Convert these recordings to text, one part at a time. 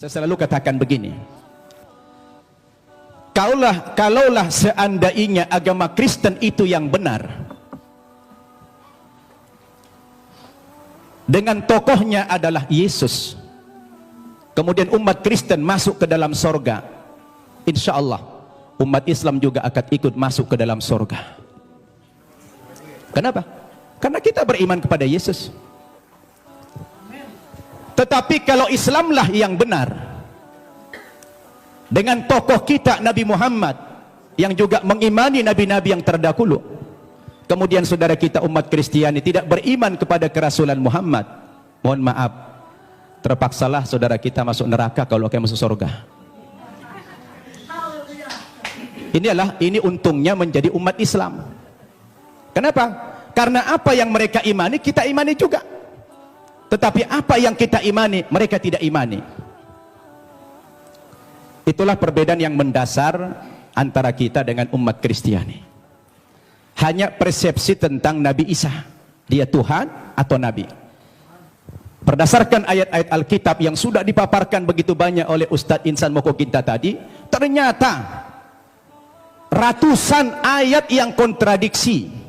Saya selalu katakan begini, kalaulah seandainya agama Kristen itu yang benar, dengan tokohnya adalah Yesus, kemudian umat Kristen masuk ke dalam sorga, insya Allah umat Islam juga akan ikut masuk ke dalam sorga. Kenapa? Karena kita beriman kepada Yesus. Tetapi kalau Islamlah yang benar, dengan tokoh kita Nabi Muhammad yang juga mengimani nabi-nabi yang terdahulu, kemudian saudara kita umat Kristiani tidak beriman kepada kerasulan Muhammad, mohon maaf, terpaksalah saudara kita masuk neraka kalau kayak masuk surga. Ini untungnya menjadi umat Islam. Kenapa? Karena apa yang mereka imani kita imani juga, tetapi apa yang kita imani mereka tidak imani. Itulah perbedaan yang mendasar antara kita dengan umat Kristiani. Hanya persepsi tentang Nabi Isa, dia Tuhan atau Nabi. Berdasarkan ayat-ayat Alkitab yang sudah dipaparkan begitu banyak oleh Ustadz Insan Mokokinta tadi, ternyata ratusan ayat yang kontradiksi.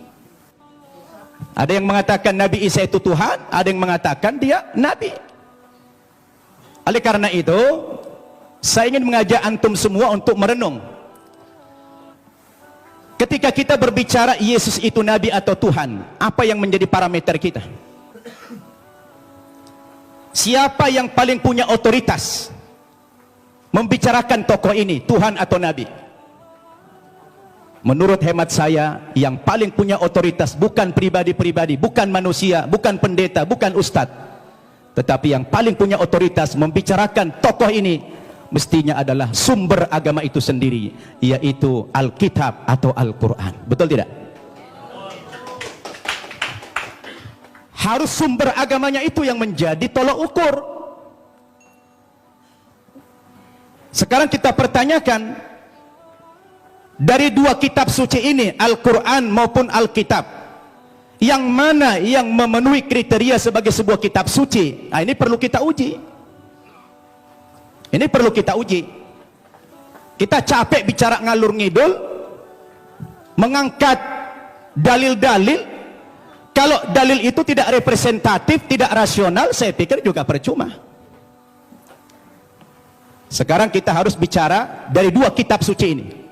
Ada yang mengatakan Nabi Isa itu Tuhan, ada yang mengatakan dia Nabi. Oleh karena itu, saya ingin mengajak antum semua untuk merenung. Ketika kita berbicara Yesus itu Nabi atau Tuhan, apa yang menjadi parameter kita? Siapa yang paling punya otoritas membicarakan tokoh ini, Tuhan atau Nabi? Menurut hemat saya, yang paling punya otoritas bukan pribadi-pribadi, bukan manusia, bukan pendeta, bukan ustadz, tetapi yang paling punya otoritas membicarakan tokoh ini mestinya adalah sumber agama itu sendiri, yaitu Alkitab atau Al-Quran. Betul tidak? Harus sumber agamanya itu yang menjadi tolok ukur. Sekarang kita pertanyakan, dari dua kitab suci ini, Al-Quran maupun Alkitab, yang mana yang memenuhi kriteria sebagai sebuah kitab suci? Nah, ini perlu kita uji. Ini perlu kita uji. Kita capek bicara ngalur ngidul, mengangkat dalil-dalil. Kalau dalil itu tidak representatif, tidak rasional, saya pikir juga percuma. Sekarang kita harus bicara dari dua kitab suci ini.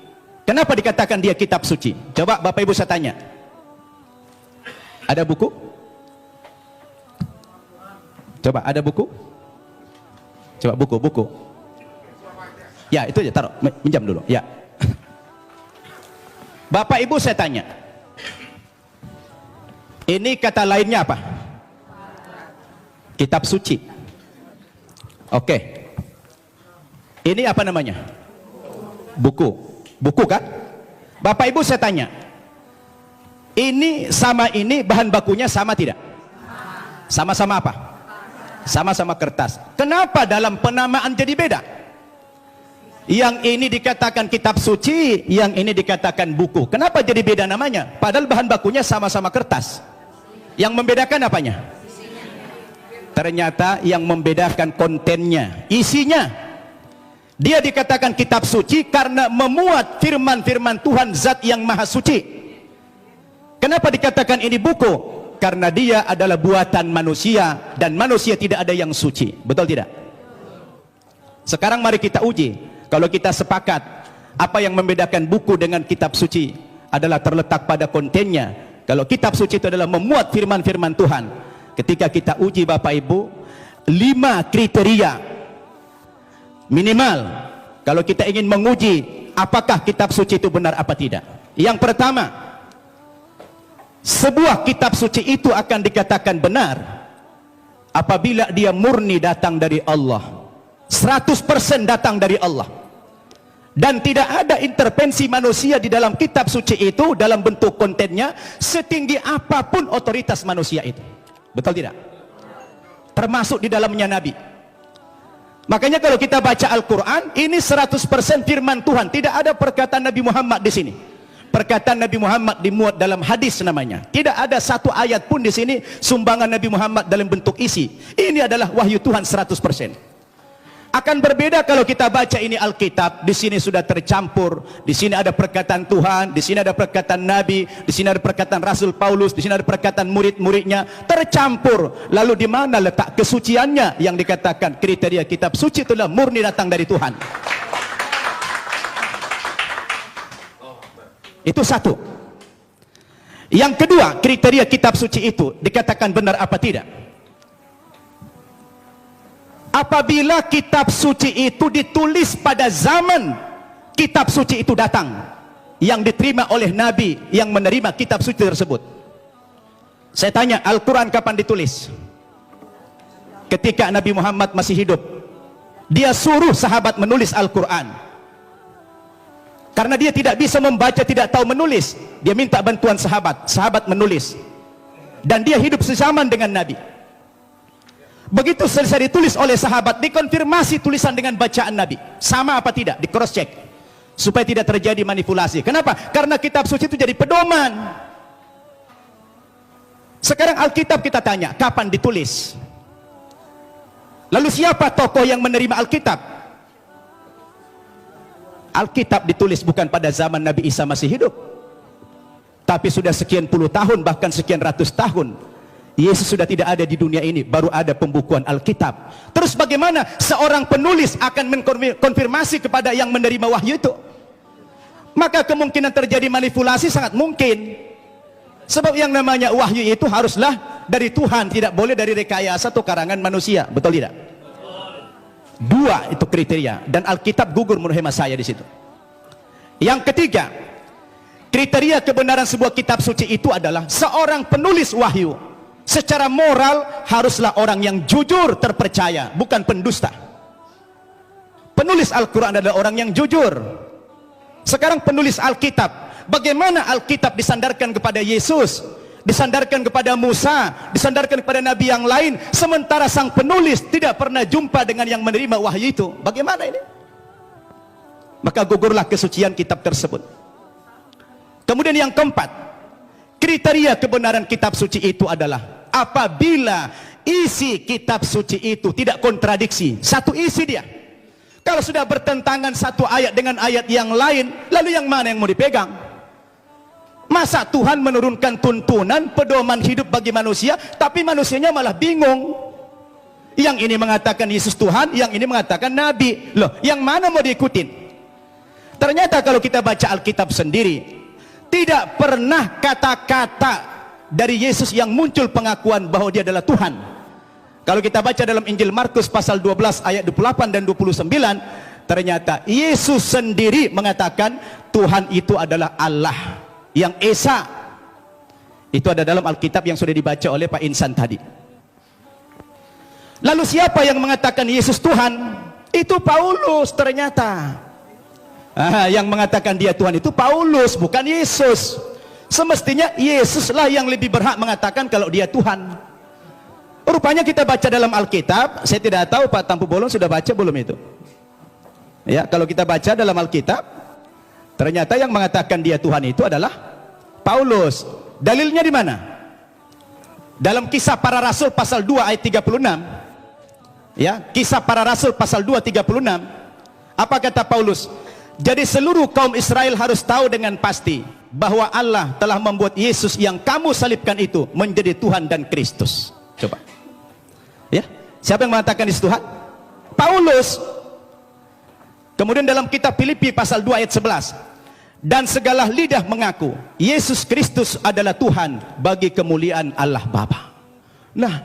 Kenapa dikatakan dia kitab suci? Coba Bapak Ibu saya tanya. Ada buku? Coba ada buku? Coba buku. Ya, itu aja, taruh, minjam dulu. Ya. Bapak Ibu saya tanya. Ini kata lainnya apa? Kitab suci. Oke. Ini apa namanya? Buku. Buku kan? Bapak Ibu saya tanya. Ini sama ini bahan bakunya sama tidak? Sama-sama apa? Sama-sama kertas. Kenapa dalam penamaan jadi beda? Yang ini dikatakan kitab suci, yang ini dikatakan buku. Kenapa jadi beda namanya? Padahal bahan bakunya sama-sama kertas. Yang membedakan apanya? Ternyata yang membedakan kontennya, isinya. Dia dikatakan kitab suci karena memuat firman-firman Tuhan Zat yang Maha Suci. Kenapa dikatakan ini buku? Karena dia adalah buatan manusia dan manusia tidak ada yang suci. Betul tidak? Sekarang mari kita uji. Kalau kita sepakat apa yang membedakan buku dengan kitab suci adalah terletak pada kontennya. Kalau kitab suci itu adalah memuat firman-firman Tuhan. Ketika kita uji Bapak Ibu, 5 kriteria minimal kalau kita ingin menguji apakah kitab suci itu benar apa tidak. Yang pertama, sebuah kitab suci itu akan dikatakan benar apabila dia murni datang dari Allah, 100% datang dari Allah, dan tidak ada intervensi manusia di dalam kitab suci itu dalam bentuk kontennya, setinggi apapun otoritas manusia itu. Betul tidak? Termasuk di dalamnya Nabi. Makanya kalau kita baca Al-Quran, ini 100% firman Tuhan, tidak ada perkataan Nabi Muhammad di sini. Perkataan Nabi Muhammad dimuat dalam hadis namanya. Tidak ada satu ayat pun di sini sumbangan Nabi Muhammad dalam bentuk isi. Ini adalah wahyu Tuhan 100%. Akan berbeda kalau kita baca ini Alkitab, di sini sudah tercampur, di sini ada perkataan Tuhan, di sini ada perkataan Nabi, di sini ada perkataan Rasul Paulus, di sini ada perkataan murid-muridnya, tercampur. Lalu di mana letak kesuciannya yang dikatakan kriteria kitab suci itulah murni datang dari Tuhan? Itu satu. Yang kedua, kriteria kitab suci itu dikatakan benar apa tidak? Apabila kitab suci itu ditulis pada zaman kitab suci itu datang, yang diterima oleh Nabi yang menerima kitab suci tersebut. Saya tanya, Al-Quran kapan ditulis? Ketika Nabi Muhammad masih hidup. Dia suruh sahabat menulis Al-Quran. Karena dia tidak bisa membaca, tidak tahu menulis, dia minta bantuan sahabat. Sahabat menulis. Dan dia hidup sezaman dengan Nabi. Begitu selesai ditulis oleh sahabat, dikonfirmasi tulisan dengan bacaan Nabi. Sama apa tidak? Di cross check. Supaya tidak terjadi manipulasi. Kenapa? Karena kitab suci itu jadi pedoman. Sekarang Alkitab kita tanya, kapan ditulis? Lalu siapa tokoh yang menerima Alkitab? Alkitab ditulis bukan pada zaman Nabi Isa masih hidup. Tapi sudah sekian puluh tahun, bahkan sekian ratus tahun. Yesus sudah tidak ada di dunia ini, baru ada pembukuan Alkitab. Terus bagaimana seorang penulis akan mengkonfirmasi kepada yang menerima wahyu itu? Maka kemungkinan terjadi manipulasi sangat mungkin. Sebab yang namanya wahyu itu haruslah dari Tuhan, tidak boleh dari rekayasa atau karangan manusia. Betul tidak? Dua itu kriteria, dan Alkitab gugur menurut hemat saya di situ. Yang ketiga, kriteria kebenaran sebuah kitab suci itu adalah seorang penulis wahyu secara moral haruslah orang yang jujur, terpercaya, bukan pendusta. Penulis Al-Quran adalah orang yang jujur. Sekarang penulis Alkitab, bagaimana Alkitab disandarkan kepada Yesus, disandarkan kepada Musa, disandarkan kepada Nabi yang lain, sementara sang penulis tidak pernah jumpa dengan yang menerima wahyu itu? Bagaimana ini? Maka gugurlah kesucian kitab tersebut. Kemudian yang keempat, kriteria kebenaran kitab suci itu adalah apabila isi kitab suci itu tidak kontradiksi, satu isi dia. Kalau sudah bertentangan satu ayat dengan ayat yang lain, lalu yang mana yang mau dipegang? Masa Tuhan menurunkan tuntunan pedoman hidup bagi manusia, tapi manusianya malah bingung. Yang ini mengatakan Yesus Tuhan, yang ini mengatakan Nabi. Loh, yang mana mau diikutin? Ternyata kalau kita baca Alkitab sendiri, tidak pernah kata-kata dari Yesus yang muncul pengakuan bahwa dia adalah Tuhan. Kalau kita baca dalam Injil Markus pasal 12 ayat 28 dan 29, ternyata Yesus sendiri mengatakan Tuhan itu adalah Allah yang Esa. Itu ada dalam Alkitab yang sudah dibaca oleh Pak Insan tadi. Lalu siapa yang mengatakan Yesus Tuhan? Itu Paulus ternyata. Yang mengatakan dia Tuhan itu Paulus, bukan Yesus. Semestinya Yesuslah yang lebih berhak mengatakan kalau dia Tuhan. Rupanya kita baca dalam Alkitab, saya tidak tahu Pak Tampu Bolon sudah baca belum itu. Ya, kalau kita baca dalam Alkitab, ternyata yang mengatakan dia Tuhan itu adalah Paulus. Dalilnya di mana? Dalam Kisah Para Rasul pasal 2 ayat 36. Ya, Kisah Para Rasul pasal 2 36. Apa kata Paulus? Jadi seluruh kaum Israel harus tahu dengan pasti bahwa Allah telah membuat Yesus yang kamu salibkan itu menjadi Tuhan dan Kristus. Coba. Ya, siapa yang mengatakan Yesus Tuhan? Paulus. Kemudian dalam kitab Filipi pasal 2 ayat 11. Dan segala lidah mengaku Yesus Kristus adalah Tuhan bagi kemuliaan Allah Bapa. Nah,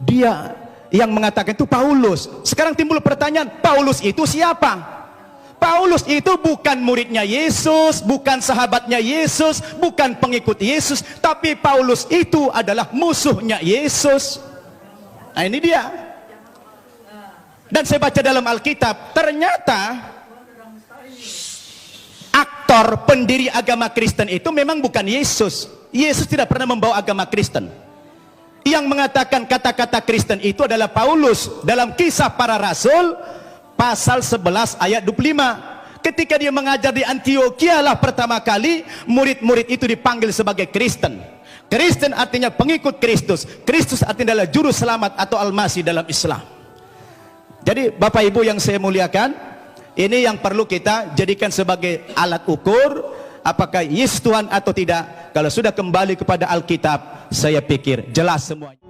dia yang mengatakan itu Paulus. Sekarang timbul pertanyaan, Paulus itu siapa? Paulus itu bukan muridnya Yesus, bukan sahabatnya Yesus, bukan pengikut Yesus, tapi Paulus itu adalah musuhnya Yesus. Nah, ini dia. Dan saya baca dalam Alkitab, ternyata aktor pendiri agama Kristen itu memang bukan Yesus. Yesus tidak pernah membawa agama Kristen. Yang mengatakan kata-kata Kristen itu adalah Paulus dalam Kisah Para Rasul pasal 11 ayat 25. Ketika dia mengajar di Antioquia lah pertama kali murid-murid itu dipanggil sebagai Kristen. Kristen artinya pengikut Kristus. Kristus artinya adalah juru selamat atau Al-Masih dalam Islam. Jadi Bapak Ibu yang saya muliakan, ini yang perlu kita jadikan sebagai alat ukur apakah Yesus Tuhan atau tidak. Kalau sudah kembali kepada Alkitab, saya pikir jelas semuanya.